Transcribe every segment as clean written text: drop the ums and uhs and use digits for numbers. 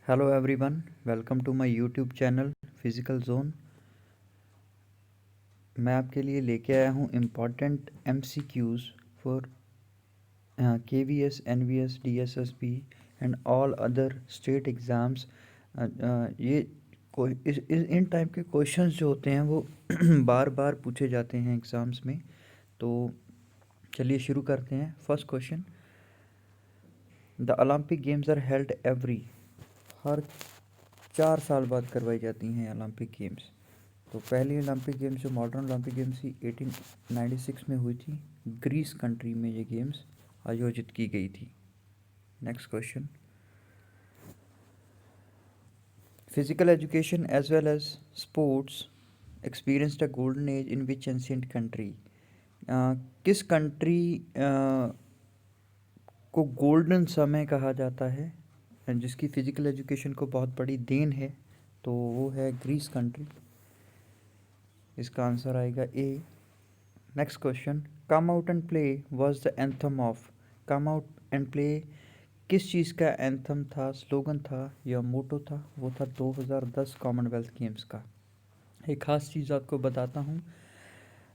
Hello everyone, welcome to my YouTube channel physical zone. मैं आपके लिए लेके आया हूँ important MCQs for KVS, NVS, DSSB and all other state exams. ये कोई इन टाइप के क्वेश्चंस जो होते हैं वो बार बार पूछे जाते हैं एग्ज़ाम्स में। तो चलिए शुरू करते हैं। First question, the Olympic games are held हर 4 साल बाद करवाई जाती हैं ओलंपिक गेम्स। तो पहली ओलंपिक गेम्स जो मॉडर्न ओलंपिक गेम्स थी 1896 में हुई थी। ग्रीस कंट्री में ये गेम्स आयोजित की गई थी। Next question, physical education as well as sports experienced a golden age in which ancient country. किस कंट्री को गोल्डन समय कहा जाता है, जिसकी फिजिकल एजुकेशन को बहुत बड़ी देन है? तो वो है ग्रीस कंट्री। इसका आंसर आएगा A. Next question, come out and play was the anthem of. Come out and play किस चीज़ का एंथम था, स्लोगन था या मोटो था? वो था 2010 कॉमनवेल्थ गेम्स का। एक ख़ास चीज़ आपको बताता हूँ,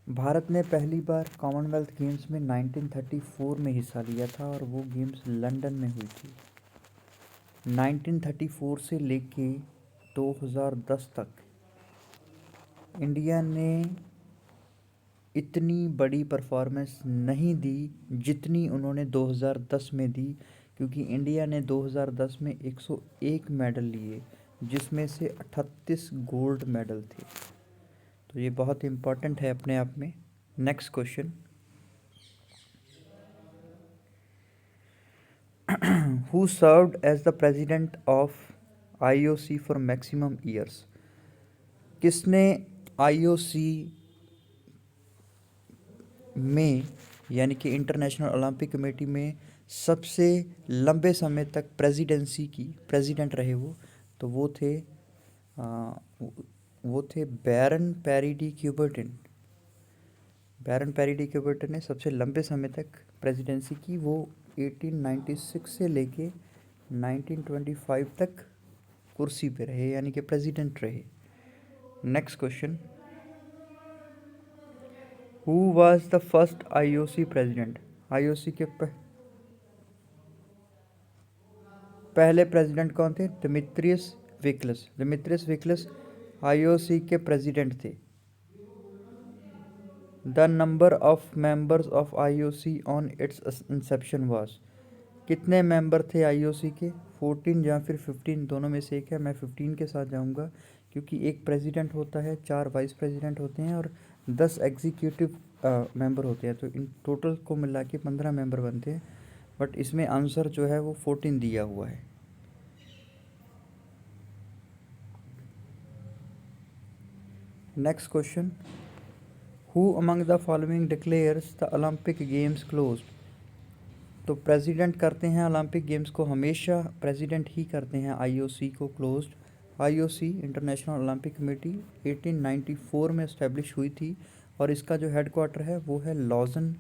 भारत ने पहली बार कॉमनवेल्थ गेम्स में 1934 में हिस्सा लिया था और वो गेम्स लंदन में हुई थी। 1934 से लेके 2010 तक इंडिया ने इतनी बड़ी परफॉर्मेंस नहीं दी जितनी उन्होंने 2010 में दी, क्योंकि इंडिया ने 2010 में 101 मेडल लिए, जिसमें से 38 गोल्ड मेडल थे। तो ये बहुत इम्पॉर्टेंट है अपने आप में। Next question, who served as the president of IOC for maximum years. किसने आईओसी में यानी कि इंटरनेशनल ओलंपिक कमेटी में सबसे लंबे समय तक प्रेसिडेंसी की, प्रेसिडेंट रहे वो? तो वो थे बैरन पैरी डी क्यूबर्टन। बैरन पैरी डी क्यूबर्टन ने सबसे लंबे समय तक प्रेसिडेंसी की। वो 1896 से लेके 1925 तक कुर्सी पे रहे, यानी कि प्रेसिडेंट रहे। Next question, who was the first IOC president. IOC के पहले प्रेसिडेंट कौन थे? दिमित्रियस विक्लस। दिमित्रियस विक्लस आईओसी के प्रेसिडेंट थे। The number of members of IOC on its inception was. कितने मेंबर थे आईओसी के? 14 या फिर 15, दोनों में से एक है। मैं 15 के साथ जाऊंगा, क्योंकि एक प्रेसिडेंट होता है, 4 वाइस प्रेसिडेंट होते हैं और 10 एग्जीक्यूटिव मेंबर होते हैं। तो इन टोटल को मिला के 15 मेंबर बनते हैं, बट इसमें आंसर जो है वो 14 दिया हुआ है। Next question, who among the following declares the Olympic games closed. तो प्रेसिडेंट करते हैं ओलंपिक गेम्स को, हमेशा प्रेसिडेंट ही करते हैं आईओसी को closed. IOC international Olympic committee 1894 में इस्टेब्लिश हुई थी और इसका जो हेडक्वार्टर है वो है लॉजन,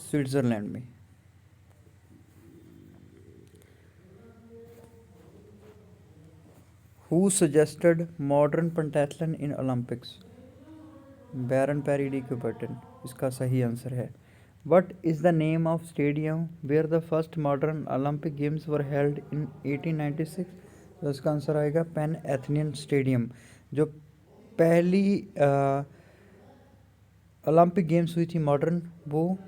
स्विट्ज़रलैंड में। Who suggested modern pentathlon in Olympics. Baron Pierre de Coubertin इसका सही आंसर है। What is the name of stadium where the first modern Olympic games were held in 1896? तो इसका आंसर आएगा पैन एथेनियन स्टेडियम। जो पहली Olympic games हुई थी मॉडर्न, वो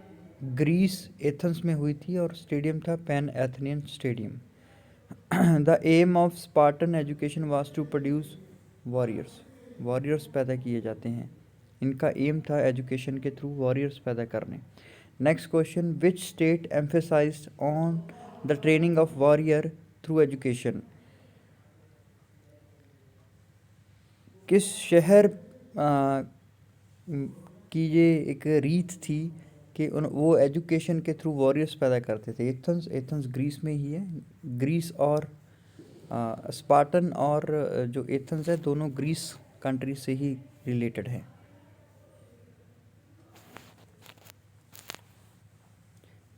ग्रीस एथेंस में हुई थी और स्टेडियम था pan Athenian stadium. The aim of Spartan education was to produce warriors. Warriors पैदा किए जाते हैं, इनका एम था एजुकेशन के थ्रू वॉरियर्स पैदा करने। Next question, which state emphasised on the training of warrior through education. किस शहर की ये एक रीत थी कि वो एजुकेशन के थ्रू वॉरियर्स पैदा करते थे? एथेंस। एथेंस ग्रीस में ही है। ग्रीस और स्पार्टन और जो एथेंस है, दोनों ग्रीस कंट्री से ही रिलेटेड हैं।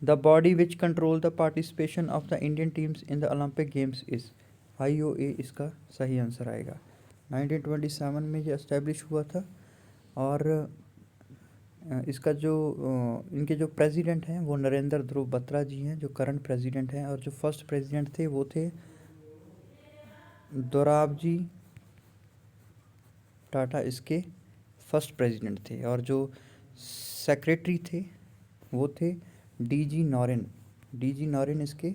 The body which control the participation of the Indian teams in the Olympic games is IOA इसका सही आंसर आएगा। 1927 में ये एस्टेब्लिश हुआ था और इसका जो इनके जो प्रेसिडेंट हैं वो नरेंद्र ध्रुव बत्रा जी हैं जो करंट प्रेसिडेंट हैं, और जो फर्स्ट प्रेसिडेंट थे वो थे दोराबजी टाटा इसके फर्स्ट प्रेसिडेंट थे, और जो सेक्रेटरी थे वो थे DG नॉरेन इसके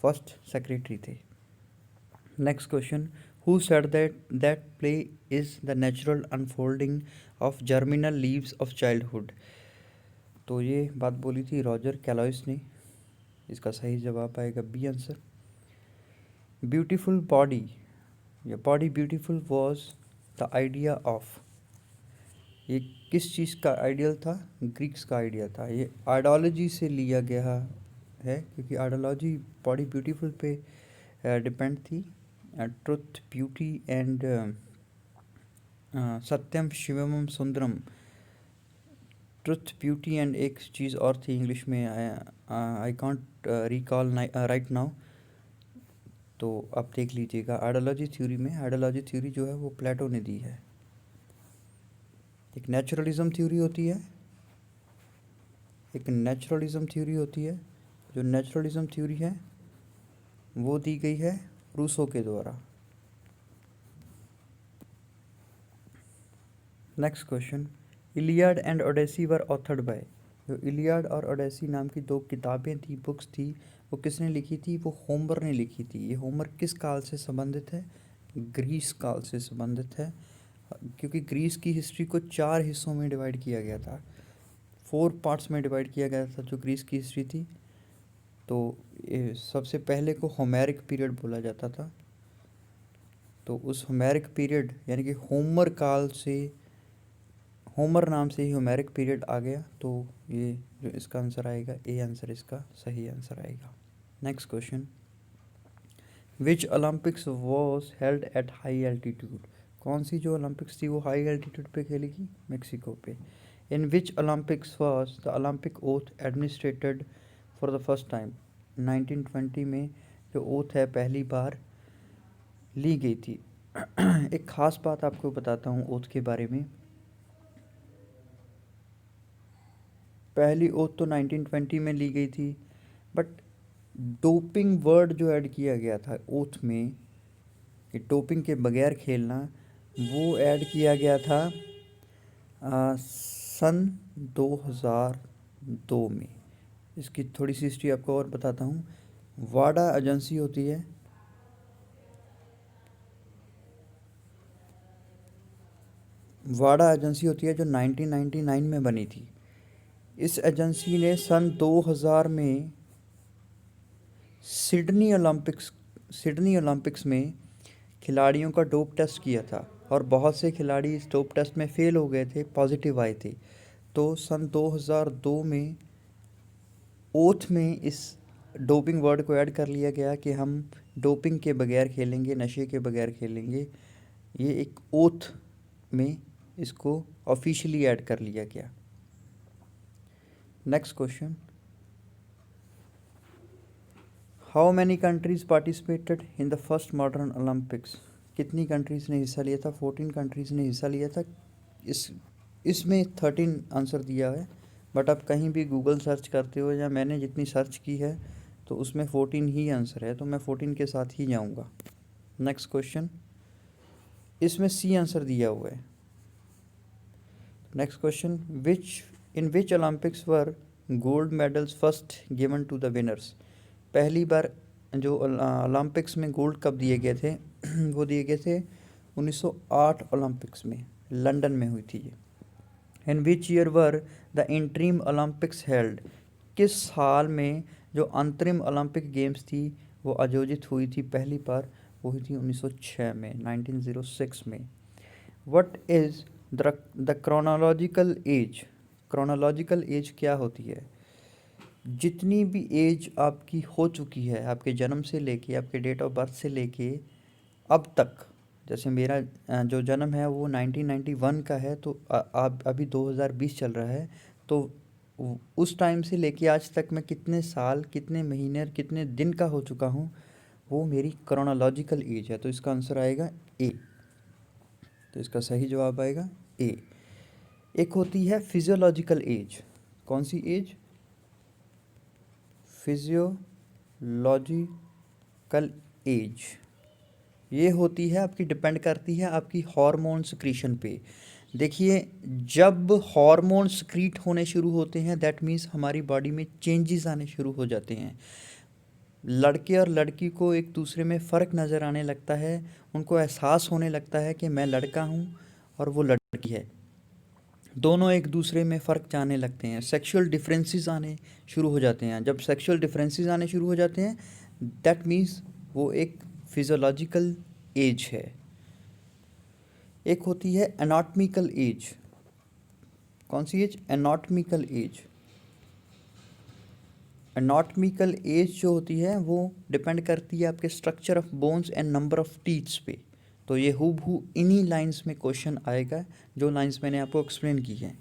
फर्स्ट सेक्रेटरी थे। Next question, who said that play is the natural unfolding of germinal leaves of childhood. तो ये बात बोली थी रॉजर कैलॉइस ने। इसका सही जवाब आएगा बी आंसर। ब्यूटीफुल बॉडी या body beautiful was the idea of, ये किस चीज़ का आइडियल था? ग्रीक्स का आइडिया था। ये आइडियोलॉजी से लिया गया है क्योंकि आइडियोलॉजी बॉडी ब्यूटीफुल पे डिपेंड थी। Truth beauty and Satyam Shivam Sundaram, truth beauty and एक चीज़ और थी इंग्लिश में, I can't recall right now. तो आप देख लीजिएगा आइडियोलॉजी थ्योरी में, आइडियोलॉजी थ्योरी जो है वो प्लेटो ने दी है। एक नेचुरलिज्म थ्योरी होती है, जो नेचुरलिज्म थ्योरी है वो दी गई है रूसो के द्वारा। Next question, Iliad and Odyssey were authored bye, जो इलियाड और ओडेसी नाम की दो किताबें थी, बुक्स थी, वो किसने लिखी थी? वो होमर ने लिखी थी। ये होमर किस काल से संबंधित है? ग्रीस काल से संबंधित है, क्योंकि ग्रीस की हिस्ट्री को 4 हिस्सों में डिवाइड किया गया था, 4 पार्ट्स में डिवाइड किया गया था जो ग्रीस की हिस्ट्री थी। तो सबसे पहले को होमेरिक पीरियड बोला जाता था। तो उस होमेरिक पीरियड यानी कि होमर काल से, होमर नाम से ही होमेरिक पीरियड आ गया। तो ये जो इसका आंसर आएगा ए आंसर इसका सही आंसर आएगा। Next question, which Olympics was held at high altitude, कौन सी जो ओलंपिक्स थी वो हाई एल्टीट्यूड पे खेली गई? मेक्सिको पे। In which Olympics was the Olympic oath administered for the first time, 1920 में जो ओथ है पहली बार ली गई थी। एक ख़ास बात आपको बताता हूँ ओथ के बारे में। पहली ओथ तो 1920 में ली गई थी, बट डोपिंग वर्ड जो ऐड किया गया था ओथ में कि डोपिंग के बगैर खेलना, वो ऐड किया गया था सन 2002 में। इसकी थोड़ी सी हिस्ट्री आपको और बताता हूँ। वाडा एजेंसी होती है, जो 1999 में बनी थी। इस एजेंसी ने सन 2000 में सिडनी ओलंपिक्स में खिलाड़ियों का डोप टेस्ट किया था, और बहुत से खिलाड़ी इस डोप टेस्ट में फेल हो गए थे, पॉजिटिव आए थे। तो सन 2002 में ओथ में इस डोपिंग वर्ड को ऐड कर लिया गया कि हम डोपिंग के बगैर खेलेंगे, नशे के बगैर खेलेंगे। ये एक ओथ में इसको ऑफिशियली ऐड कर लिया गया। Next question, how many countries participated in the first modern Olympics, कितनी कंट्रीज़ ने हिस्सा लिया था? 14 कंट्रीज़ ने हिस्सा लिया था। इसमें 13 आंसर दिया है, बट आप कहीं भी गूगल सर्च करते हो या मैंने जितनी सर्च की है तो उसमें 14 ही आंसर है, तो मैं 14 के साथ ही जाऊंगा। नेक्स्ट क्वेश्चन, इसमें सी आंसर दिया हुआ है। Next question, in which Olympics were gold medals first given to the winners, पहली बार जो ओलंपिक्स में गोल्ड कब दिए गए थे? वो दिए गए थे 1908 ओलंपिक्स में, लंदन में हुई थी ये। In which year were the interim Olympics held, किस साल में जो अंतरिम ओलंपिक गेम्स थी वो आयोजित हुई थी पहली बार? वो हुई थी 1906 में, 1906 में। What is the chronological age क्या होती है? जितनी भी एज आपकी हो चुकी है, आपके जन्म से लेके, आपके डेट ऑफ बर्थ से लेके अब तक, जैसे मेरा जो जन्म है वो 1991 का है, तो आप अभी 2020 चल रहा है, तो उस टाइम से लेके आज तक मैं कितने साल, कितने महीने और कितने दिन का हो चुका हूँ, वो मेरी क्रोनोलॉजिकल एज है। तो इसका आंसर आएगा ए। तो इसका सही जवाब आएगा ए। एक होती है फिजियोलॉजिकल एज। कौन सी एज? Physiological as. ये होती है आपकी, डिपेंड करती है आपकी हार्मोन सिक्रीशन पे। देखिए, जब हार्मोन सिक्रीट होने शुरू होते हैं, दैट मीन्स हमारी बॉडी में चेंजेस आने शुरू हो जाते हैं। लड़के और लड़की को एक दूसरे में फ़र्क नज़र आने लगता है, उनको एहसास होने लगता है कि मैं लड़का हूँ और वो लड़की है। दोनों एक दूसरे में फ़र्क जानने लगते हैं, सेक्सुअल डिफरेंसेस आने शुरू हो जाते हैं। जब सेक्सुअल डिफरेंसेस आने शुरू हो जाते हैं, दैट मीन्स वो एक फिजियोलॉजिकल एज है। एक होती है एनाटॉमिकल एज। कौन सी age? Anatomical age. Anatomical age जो होती है वो डिपेंड करती है आपके structure of bones and number of teeths पे। तो ये हूबहू इन्हीं लाइंस में क्वेश्चन आएगा जो लाइंस मैंने आपको एक्सप्लेन की है।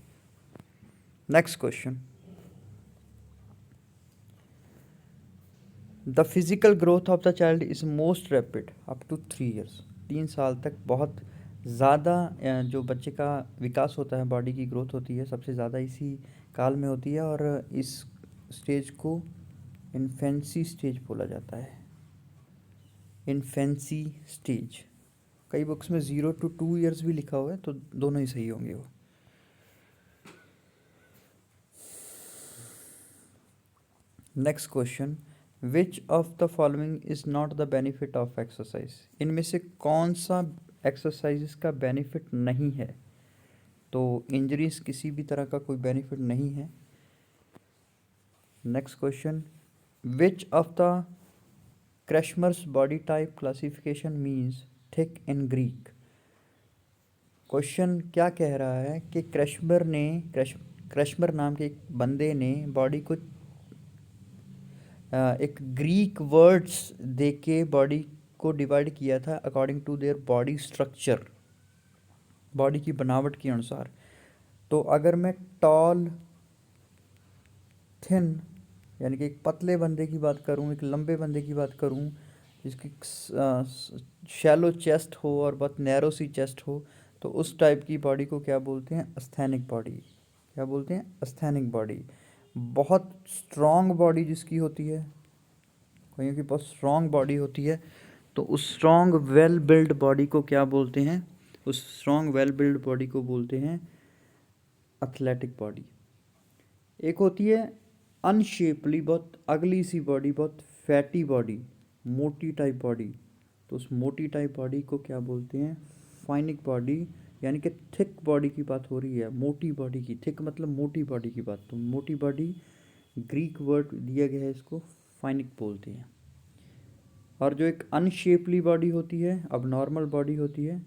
Next question, the physical growth of the child is most rapid up to 3 years. 3 साल तक बहुत ज़्यादा जो बच्चे का विकास होता है, बॉडी की ग्रोथ होती है, सबसे ज़्यादा इसी काल में होती है। और इस स्टेज को इन्फेंसी स्टेज बोला जाता है। Infancy stage. कई बुक्स में 0 to 2 ईयर्स भी लिखा हुआ है, तो दोनों ही सही होंगे वो। Next question, which of the following is not the benefit of exercise. इनमें से कौन सा एक्सरसाइज का बेनिफिट नहीं है? तो इंजरीज किसी भी तरह का कोई बेनिफिट नहीं है। Next question, which of the Kretschmer's body type classification means thick in Greek. Question क्या कह रहा है कि क्रैशमर नाम के एक बंदे ने बॉडी को एक ग्रीक वर्ड्स दे के बॉडी को डिवाइड किया था according to their body structure, body की बनावट के अनुसार। तो अगर मैं टॉल, थिन यानी कि एक पतले बंदे की बात करूं, एक लंबे बंदे की बात करूं जिसकी शैलो चेस्ट हो और बहुत नैरो सी चेस्ट हो, तो उस टाइप की बॉडी को क्या बोलते हैं? अस्थेनिक बॉडी। क्या बोलते हैं? अस्थेनिक बॉडी। बहुत स्ट्रॉन्ग बॉडी जिसकी होती है, कहीं की बहुत स्ट्रॉन्ग बॉडी होती है, तो उस स्ट्रॉन्ग वेल बिल्ड बॉडी को क्या बोलते हैं? उस स्ट्रॉन्ग वेल बिल्ड बॉडी को बोलते हैं एथलेटिक बॉडी। एक होती है अनशेपली, बहुत अगली सी बॉडी, बहुत फैटी बॉडी, मोटी टाइप बॉडी, तो उस मोटी टाइप बॉडी को क्या बोलते हैं? फाइनिक बॉडी। यानी कि थिक बॉडी की बात हो रही है, मोटी बॉडी की। थिक मतलब मोटी बॉडी की बात, तो मोटी बॉडी ग्रीक वर्ड दिया गया है, इसको फाइनिक बोलते हैं। और जो एक अनशेपली बॉडी होती है, अब नॉर्मल बॉडी होती है,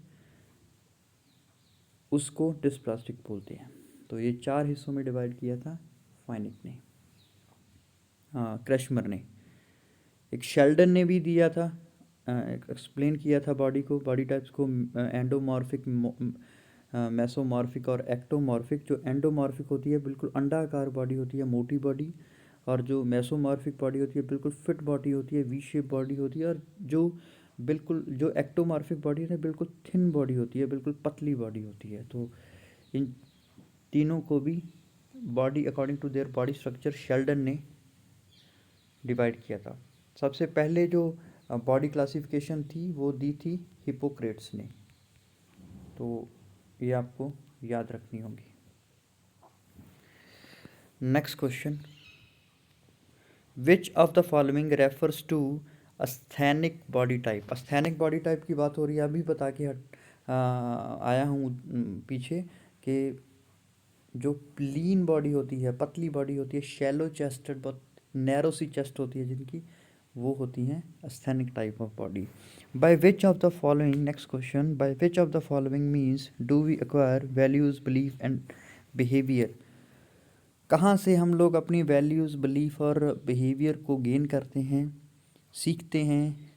उसको डिस्प्लास्टिक बोलते हैं। तो ये 4 हिस्सों में डिवाइड किया था फाइनिक ने, हाँ क्रैशमर ने। एक शेल्डन ने भी दिया था, एक्सप्लेन किया था बॉडी को, बॉडी टाइप्स को, एंडोमॉर्फिक, मेसोमॉर्फिक और एक्टोमॉर्फिक। जो एंडोमॉर्फिक होती है बिल्कुल अंडाकार बॉडी होती है, मोटी बॉडी, और जो मेसोमॉर्फिक बॉडी होती है बिल्कुल फिट बॉडी होती है, वी शेप बॉडी होती है, और जो एक्टोमॉर्फिक बॉडी है बिल्कुल थिन बॉडी होती है, बिल्कुल पतली बॉडी होती है। तो इन तीनों को भी body according to their body structure Sheldon ने डिवाइड किया था। सबसे पहले जो बॉडी क्लासिफिकेशन थी वो दी थी हिप्पोक्रेट्स ने, तो ये आपको याद रखनी होगी। Next question, which of the following refers to asthenic body type. Asthenic body type की बात हो रही है, अभी बता के आया हूँ पीछे, कि जो लीन बॉडी होती है, पतली बॉडी होती है, शैलो चेस्टेड, बहुत नैरो सी चेस्ट होती है जिनकी, वो होती हैं asthenic type of body. By which of the following, next question, by which of the following means do we acquire values, belief and behaviour. कहाँ से हम लोग अपनी वैल्यूज़, बिलीफ और बिहेवियर को गेन करते हैं, सीखते हैं,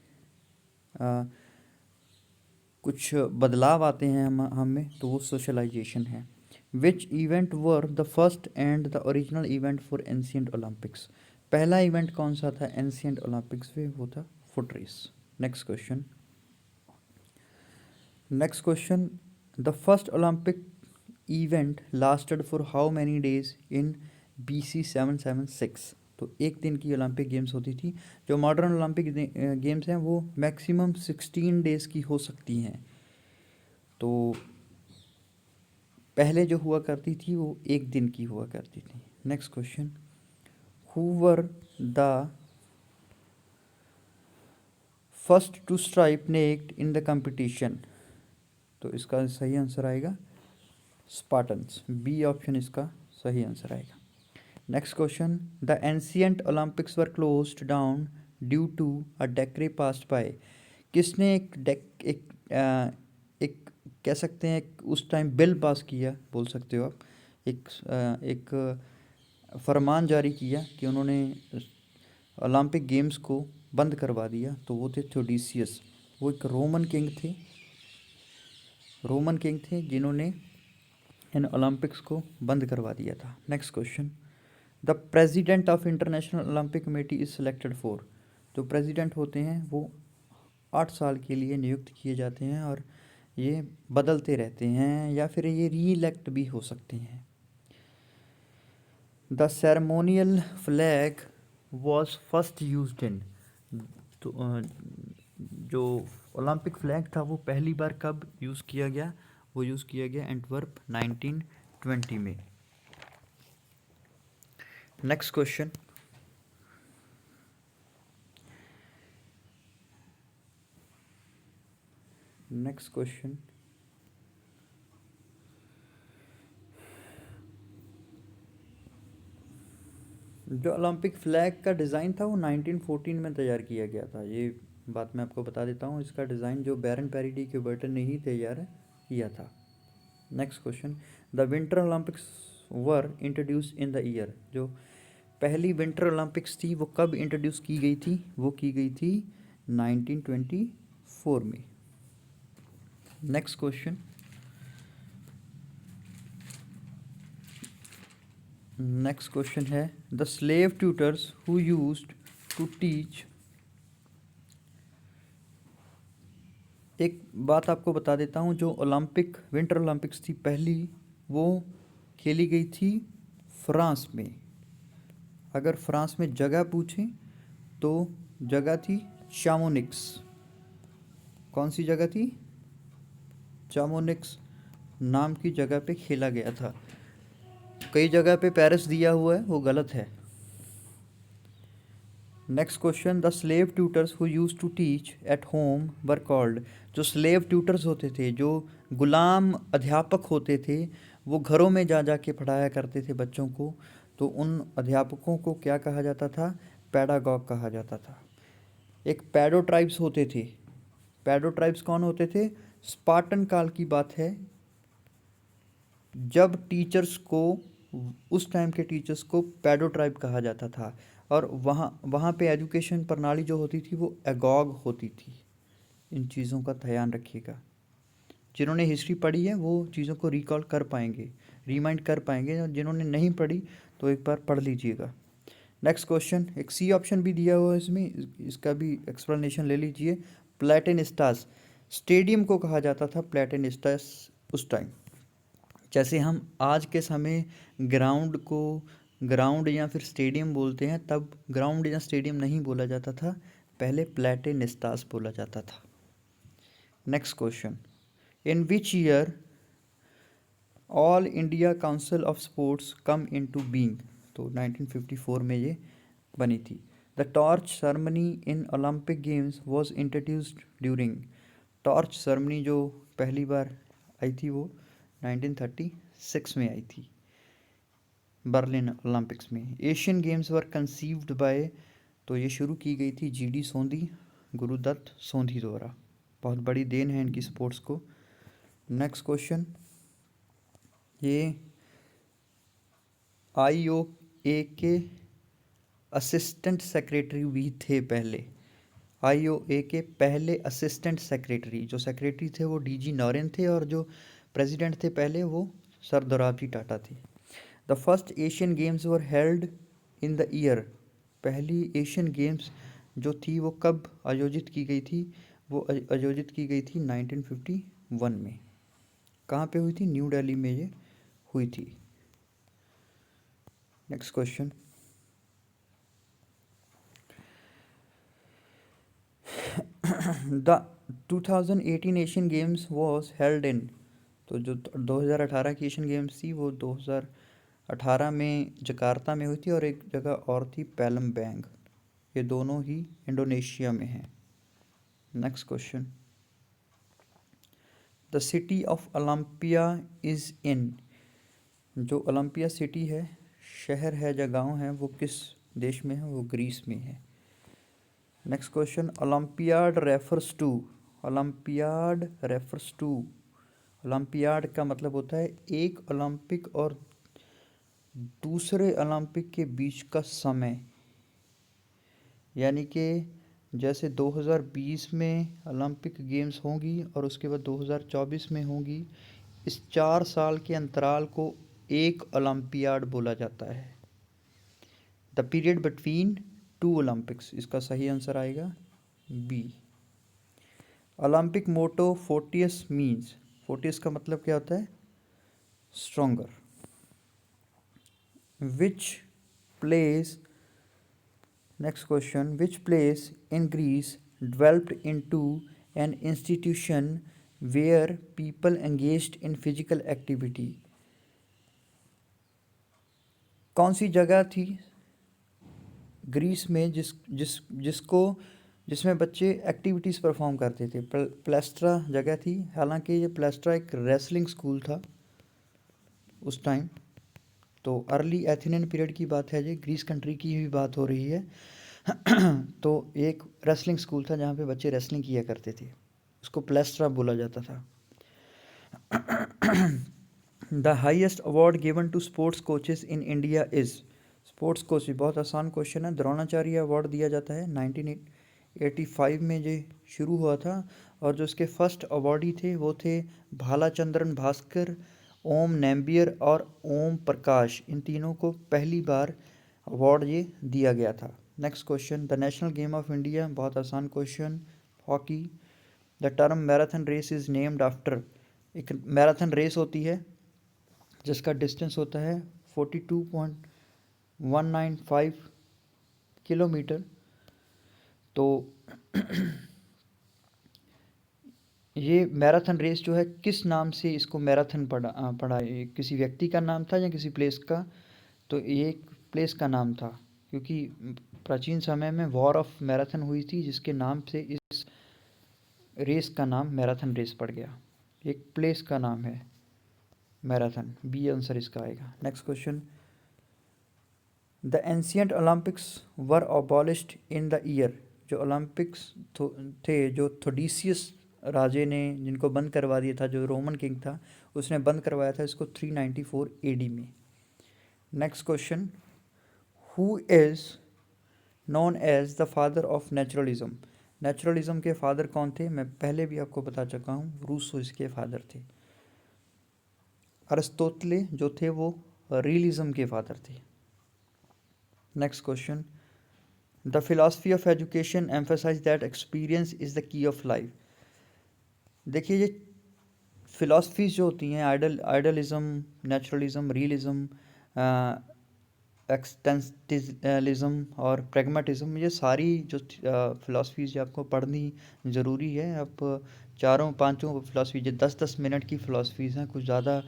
कुछ बदलाव आते हैं हम में, तो वो सोशलाइजेशन है। Which event were the first and the original event for ancient Olympics? पहला इवेंट कौन सा था एंशियंट ओलंपिक्स में? वो था foot race. Next question. Next question, the first Olympic event lasted for how many days in BC 776? तो एक दिन की ओलंपिक गेम्स होती थी। जो मॉडर्न ओलंपिक गेम्स हैं वो मैक्सिमम 16 डेज की हो सकती हैं। तो पहले जो हुआ करती थी वो एक दिन की हुआ करती थी। Next question, who were the first to strip naked in the competition? तो इसका सही आंसर आएगा स्पार्टन्स। बी ऑप्शन इसका सही आंसर आएगा। Next question, the ancient Olympics were closed down due to a decree passed by? किसने एक कह सकते हैं उस टाइम बिल पास किया, बोल सकते हो आप, एक फरमान जारी किया कि उन्होंने ओलंपिक गेम्स को बंद करवा दिया? तो वो थे थ्योडीसियस। वो एक रोमन किंग थे जिन्होंने इन ओलंपिक्स को बंद करवा दिया था। Next question, the president of international Olympic committee is selected for? जो प्रेसिडेंट होते हैं वो 8 साल के लिए नियुक्त किए जाते हैं और ये बदलते रहते हैं या फिर ये री इलेक्ट भी हो सकते हैं। The ceremonial flag was first used in? तो जो ओलंपिक फ्लैग था वो पहली बार कब यूज़ किया गया? वो यूज़ किया गया एंटवर्प 1920 में। नेक्स्ट क्वेश्चन, जो ओलंपिक फ्लैग का डिज़ाइन था वो 1914 में तैयार किया गया था। ये बात मैं आपको बता देता हूँ। इसका डिज़ाइन जो बैरन पेरी डी क्यूबर्टन ने ही तैयार किया था। Next question, the winter Olympics were introduce in the year? जो पहली विंटर ओलंपिक्स थी वो कब इंट्रोड्यूस की गई थी? वो की गई थी 1924 में। नेक्स्ट क्वेश्चन, है the slave tutors who used to teach? एक बात आपको बता देता हूँ, जो विंटर ओलंपिक्स थी पहली, वो खेली गई थी फ्रांस में। अगर फ्रांस में जगह पूछें तो जगह थी चामोनिक्स। कौन सी जगह थी? चामोनिक्स नाम की जगह पे खेला गया था। कई जगह पे पेरिस दिया हुआ है, वो गलत है। Next question, the slave tutors who use to teach at home were called? जो स्लेव ट्यूटर्स होते थे, जो गुलाम अध्यापक होते थे, वो घरों में जा जा के पढ़ाया करते थे बच्चों को, तो उन अध्यापकों को क्या कहा जाता था? पैडागॉग कहा जाता था। एक पैडो ट्राइब्स होते थे। पैडो ट्राइब्स कौन होते थे? स्पार्टन काल की बात है, जब टीचर्स को, उस टाइम के टीचर्स को पैडो ट्राइब कहा जाता था। और वहाँ पे एजुकेशन प्रणाली जो होती थी वो एगॉग होती थी। इन चीज़ों का ध्यान रखिएगा। जिन्होंने हिस्ट्री पढ़ी है वो चीज़ों को रिकॉल कर पाएंगे, रिमाइंड कर पाएंगे, और जिन्होंने नहीं पढ़ी तो एक बार पढ़ लीजिएगा। नेक्स्ट क्वेश्चन, एक सी ऑप्शन भी दिया हुआ है इसमें, इसका भी एक्सप्लेनेशन ले लीजिए। प्लेटेन स्टास स्टेडियम को कहा जाता था प्लेटेन स्टास उस टाइम। जैसे हम आज के समय ग्राउंड या फिर स्टेडियम बोलते हैं, तब ग्राउंड या स्टेडियम नहीं बोला जाता था, पहले प्लेटेनिस्टास बोला जाता था। Next question, in which year all India council of sports come into being? तो 1954 में ये बनी थी। The torch ceremony in Olympic games was introduced during? Torch ceremony जो पहली बार आई थी वो 1936 में आई थी बर्लिन ओलंपिक्स में। एशियन गेम्स वर कंसीव्ड बाय? तो ये शुरू की गई थी GD सोंधी, गुरुदत्त सोंधी द्वारा। बहुत बड़ी देन है इनकी स्पोर्ट्स को। नेक्स्ट क्वेश्चन, ये IOA के असिस्टेंट सेक्रेटरी भी थे पहले। IOA के पहले असिस्टेंट सेक्रेटरी, जो सेक्रेटरी थे वो DG नॉरेन थे, और जो प्रेसिडेंट थे पहले वो सर दोराबजी टाटा थी। The first Asian games were held in the year, पहली एशियन गेम्स जो थी वो कब आयोजित की गई थी? वो आयोजित की गई थी 1951 में। कहाँ पे हुई थी? न्यू दिल्ली में ये हुई थी। Next question, the 2018 Asian games was held in, तो जो 2018 की एशियन गेम्स थी वो 2018 में जकार्ता में हुई थी, और एक जगह और थी पैलमबैंग। ये दोनों ही इंडोनेशिया में हैं। Next question, the city of Olympia is in, जो ओलंपिया सिटी है, शहर है या गांव है, वो किस देश में है? वो ग्रीस में है। Next question, olympiad refers to, olympiad refers to, olympiad का मतलब होता है एक ओलंपिक और दूसरे ओलंपिक के बीच का समय, यानी कि जैसे 2020 में ओलंपिक गेम्स होंगी और उसके बाद 2024 में होंगी, इस 4 साल के अंतराल को एक ओलंपियाड बोला जाता है। The period between two Olympics, इसका सही आंसर आएगा B. Olympic motto fortius means, fortius का मतलब क्या होता है? Stronger. Which place, next question, which place in Greece developed into an institution where people engaged in physical activity, कौन सी जगह थी ग्रीस में जिसमें बच्चे एक्टिविटीज़ परफॉर्म करते थे? प्लेस्ट्रा जगह थी। हालांकि ये प्लेस्ट्रा एक रेसलिंग स्कूल था उस टाइम, तो अर्ली एथेनियन पीरियड की बात है, ये ग्रीस कंट्री की भी बात हो रही है। तो एक रेसलिंग स्कूल था जहाँ पे बच्चे रेसलिंग किया करते थे, उसको प्लेस्ट्रा बोला जाता था। The highest award given to sports coaches in India is, sports coach, बहुत आसान क्वेश्चन है। द्रोणाचार्य अवार्ड दिया जाता है, 1985 में ये शुरू हुआ था, और जो इसके फर्स्ट अवार्डी थे वो थे भालाचंद्रन भास्कर, ओम नेम्बियर और ओम प्रकाश। इन तीनों को पहली बार अवार्ड ये दिया गया था। Next question, the national game of India, बहुत आसान question, hockey. The term marathon race is named after, एक मैराथन रेस होती है जिसका डिस्टेंस होता है 42.195 किलोमीटर। तो ये मैराथन रेस जो है, किस नाम से इसको मैराथन पड़ा, ये किसी व्यक्ति का नाम था या किसी प्लेस का? तो ये एक प्लेस का नाम था, क्योंकि प्राचीन समय में वॉर ऑफ मैराथन हुई थी, जिसके नाम से इस रेस का नाम मैराथन रेस पड़ गया। एक प्लेस का नाम है मैराथन, बी आंसर इसका आएगा। Next question, the ancient Olympics were abolished in the year, जो ओलंपिक्स थे, जो थोडीसियस राजे ने जिनको बंद करवा दिया था, जो रोमन किंग था उसने बंद करवाया था इसको 394 एडी में। Next question, who is known as the father of naturalism, naturalism के फादर कौन थे? मैं पहले भी आपको बता चुका हूँ, रूसो इसके फादर थे। अरिस्टोटले जो थे वो रियलिज्म के फादर थे। Next question, the philosophy of education emphasize that experience is the key of life. देखिए, ये फिलॉसफीज जो होती हैं, आइडलिज्म, नेचुरलिज्म, रियलिज्म, एक्सटेंशनलिज्म और प्रैग्मेटिज्म, ये सारी जो फिलॉसफीज आपको पढ़नी ज़रूरी है। आप चारों पांचों फिलॉसफी, जो 10-10 मिनट की फिलॉसफीज़ हैं, कुछ ज़्यादा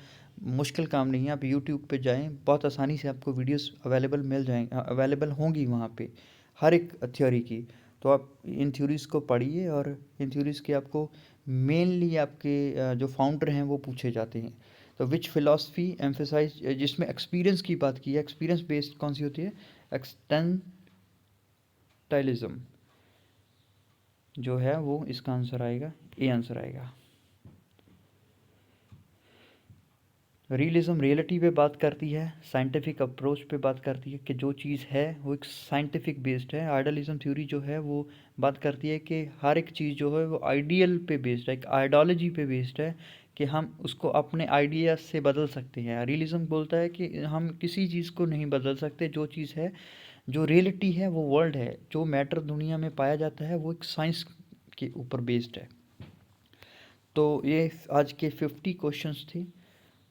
मुश्किल काम नहीं है। आप यूट्यूब पे जाएं, बहुत आसानी से आपको वीडियोस अवेलेबल होंगी वहाँ पे हर एक थ्योरी की। तो आप इन थ्योरीज़ को पढ़िए, और इन थ्योरीज़ के आपको मेनली आपके जो फाउंडर हैं वो पूछे जाते हैं। तो विच फिलॉसफी एम्फेसाइज, जिसमें एक्सपीरियंस की बात की है, एक्सपीरियंस बेस्ड कौन सी होती है? एक्सटेंटाइलिज्म जो है वो इसका आंसर आएगा, ए आंसर आएगा। रियलिज्म रियलिटी पे बात करती है, साइंटिफिक अप्रोच पे बात करती है कि जो चीज़ है वो एक साइंटिफिक बेस्ड है। आइडियलिज्म थ्योरी जो है वो बात करती है कि हर एक चीज़ जो है वो आइडियल पे बेस्ड है, एक आइडियोलॉजी पे बेस्ड है कि हम उसको अपने आइडिया से बदल सकते हैं। रियलिज्म बोलता है कि हम किसी चीज़ को नहीं बदल सकते, जो चीज़ है, जो रियलिटी है वो वर्ल्ड है, जो मैटर दुनिया में पाया जाता है वो एक साइंस के ऊपर बेस्ड है। तो ये आज के 50 क्वेश्चंस थे।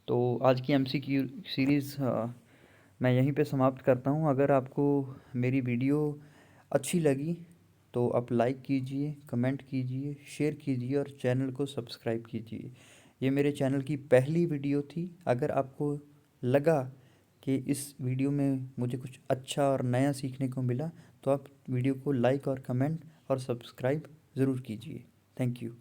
तो आज की एमसीक्यू सीरीज़ मैं यहीं पे समाप्त करता हूँ। अगर आपको मेरी वीडियो अच्छी लगी तो आप लाइक कीजिए, कमेंट कीजिए, शेयर कीजिए और चैनल को सब्सक्राइब कीजिए। ये मेरे चैनल की पहली वीडियो थी। अगर आपको लगा कि इस वीडियो में मुझे कुछ अच्छा और नया सीखने को मिला तो आप वीडियो को लाइक और कमेंट और सब्सक्राइब ज़रूर कीजिए। Thank you.